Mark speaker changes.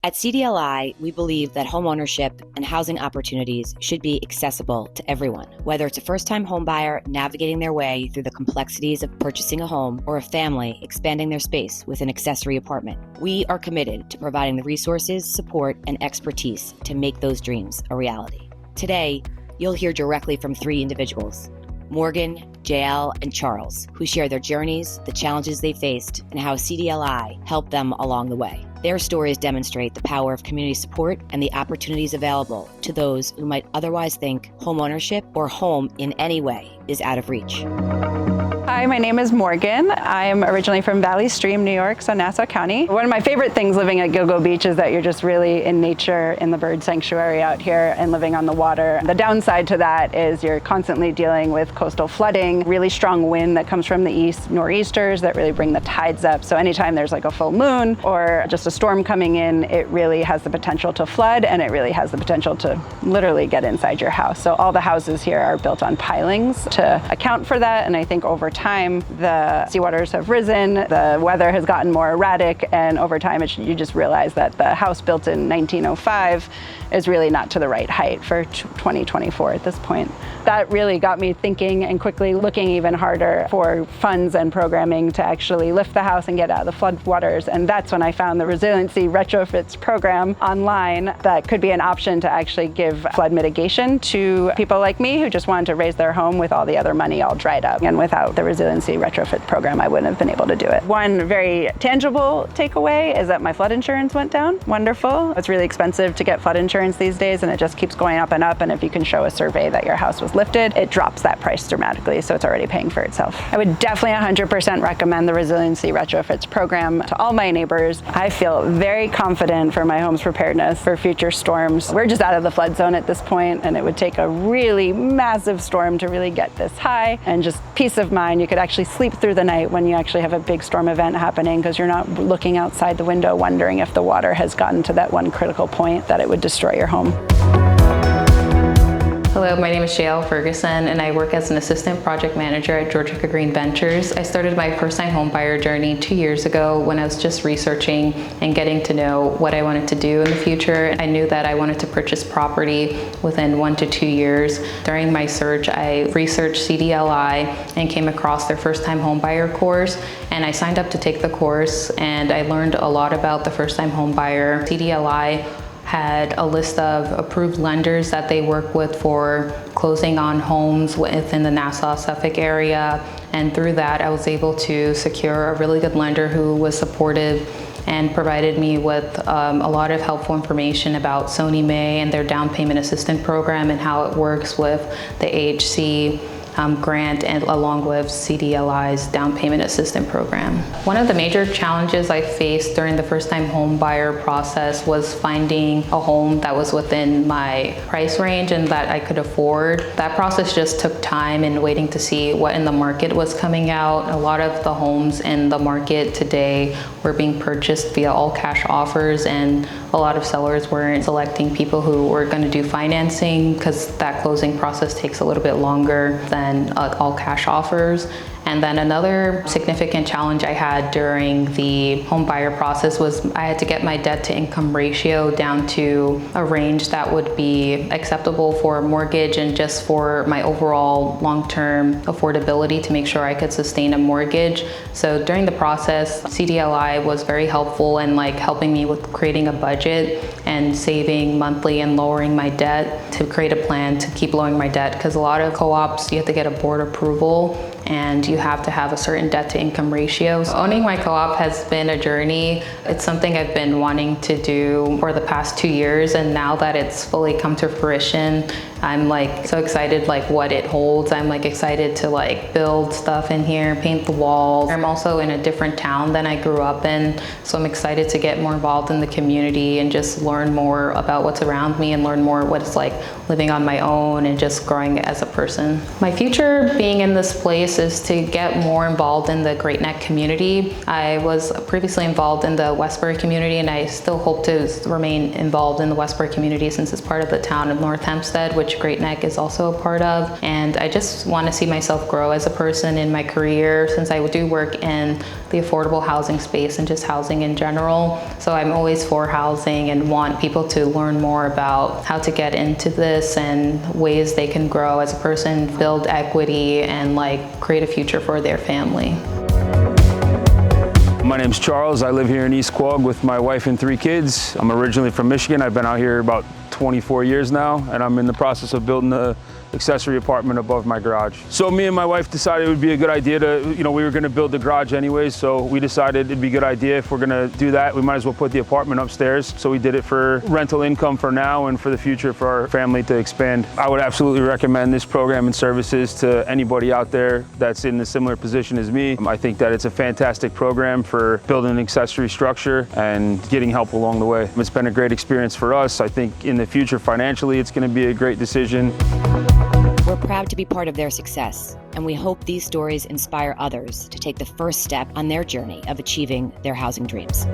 Speaker 1: At CDLI, we believe that homeownership and housing opportunities should be accessible to everyone, whether it's a first-time homebuyer navigating their way through the complexities of purchasing a home or a family expanding their space with an accessory apartment. We are committed to providing the resources, support, and expertise to make those dreams a reality. Today, you'll hear directly from three individuals, Morgan, JL, and Charles, who share their journeys, the challenges they faced, and how CDLI helped them along the way. Their stories demonstrate the power of community support and the opportunities available to those who might otherwise think homeownership or home in any way is out of reach.
Speaker 2: Hi, my name is Morgan. I'm originally from Valley Stream, New York, so Nassau County. One of my favorite things living at Gilgo Beach is that you're just really in nature, in the bird sanctuary out here and living on the water. The downside to that is you're constantly dealing with coastal flooding, really strong wind that comes from the east, nor'easters that really bring the tides up. So anytime there's like a full moon or just a storm coming in, it really has the potential to flood, and it really has the potential to literally get inside your house. So all the houses here are built on pilings to account for that, and I think over time the seawaters have risen, the weather has gotten more erratic, and over time you just realize that the house built in 1905 is really not to the right height for 2024 at this point. That really got me thinking and quickly looking even harder for funds and programming to actually lift the house and get out of the floodwaters, and that's when I found the Resiliency Retrofits program online that could be an option to actually give flood mitigation to people like me who just wanted to raise their home with all the other money all dried up. And without the Resiliency Retrofit program, I wouldn't have been able to do it. One very tangible takeaway is that my flood insurance went down. Wonderful. It's really expensive to get flood insurance these days, and it just keeps going up and up, and if you can show a survey that your house was lifted, it drops that price dramatically, so it's already paying for itself. I would definitely 100% recommend the Resiliency Retrofits program to all my neighbors. I feel very confident for my home's preparedness for future storms. We're just out of the flood zone at this point, and it would take a really massive storm to really get this high, and just peace of mind. You could actually sleep through the night when you actually have a big storm event happening, because you're not looking outside the window wondering if the water has gotten to that one critical point that it would destroy your home.
Speaker 3: Hello, my name is JL Ferguson, and I work as an assistant project manager at Georgia Green Ventures. I started my first-time homebuyer journey 2 years ago when I was just researching and getting to know what I wanted to do in the future. I knew that I wanted to purchase property within 1 to 2 years. During my search, I researched CDLI and came across their first-time homebuyer course, and I signed up to take the course, and I learned a lot about the first-time homebuyer. CDLI had a list of approved lenders that they work with for closing on homes within the Nassau-Suffolk area. And through that, I was able to secure a really good lender who was supportive and provided me with a lot of helpful information about Sony May and their down payment assistance program and how it works with the AHC grant, and along with CDLI's down payment assistance program. One of the major challenges I faced during the first-time home buyer process was finding a home that was within my price range and that I could afford. That process just took time and waiting to see what in the market was coming out. A lot of the homes in the market today were being purchased via all cash offers, and a lot of sellers weren't selecting people who were going to do financing because that closing process takes a little bit longer than all cash offers. And then another significant challenge I had during the home buyer process was I had to get my debt to income ratio down to a range that would be acceptable for a mortgage and just for my overall long-term affordability to make sure I could sustain a mortgage. So during the process, CDLI was very helpful in helping me with creating a budget and saving monthly and lowering my debt to create a plan to keep lowering my debt, because a lot of co-ops, you have to get a board approval and you have to have a certain debt to income ratio. So owning my co-op has been a journey. It's something I've been wanting to do for the past 2 years, and now that it's fully come to fruition, I'm so excited what it holds. I'm excited to build stuff in here, paint the walls. I'm also in a different town than I grew up in, so I'm excited to get more involved in the community and just learn more about what's around me and learn more what it's like living on my own and just growing as a person. My future being in this place is to get more involved in the Great Neck community. I was previously involved in the Westbury community, and I still hope to remain involved in the Westbury community since it's part of the town of North Hempstead, which which Great Neck is also a part of. And I just want to see myself grow as a person in my career, since I do work in the affordable housing space and just housing in general. So I'm always for housing and want people to learn more about how to get into this and ways they can grow as a person, build equity, and like create a future for their family.
Speaker 4: My name's Charles. I live here in East Quogue with my wife and 3 kids. I'm originally from Michigan. I've been out here about 24 years now, and I'm in the process of building an accessory apartment above my garage. So me and my wife decided it would be a good idea to, we were gonna build the garage anyways, so we decided it'd be a good idea if we're gonna do that, we might as well put the apartment upstairs. So we did it for rental income for now and for the future for our family to expand. I would absolutely recommend this program and services to anybody out there that's in a similar position as me. I think that it's a fantastic program for building an accessory structure and getting help along the way. It's been a great experience for us. I think in the future financially, it's gonna be a great decision.
Speaker 1: We're proud to be part of their success, and we hope these stories inspire others to take the first step on their journey of achieving their housing dreams.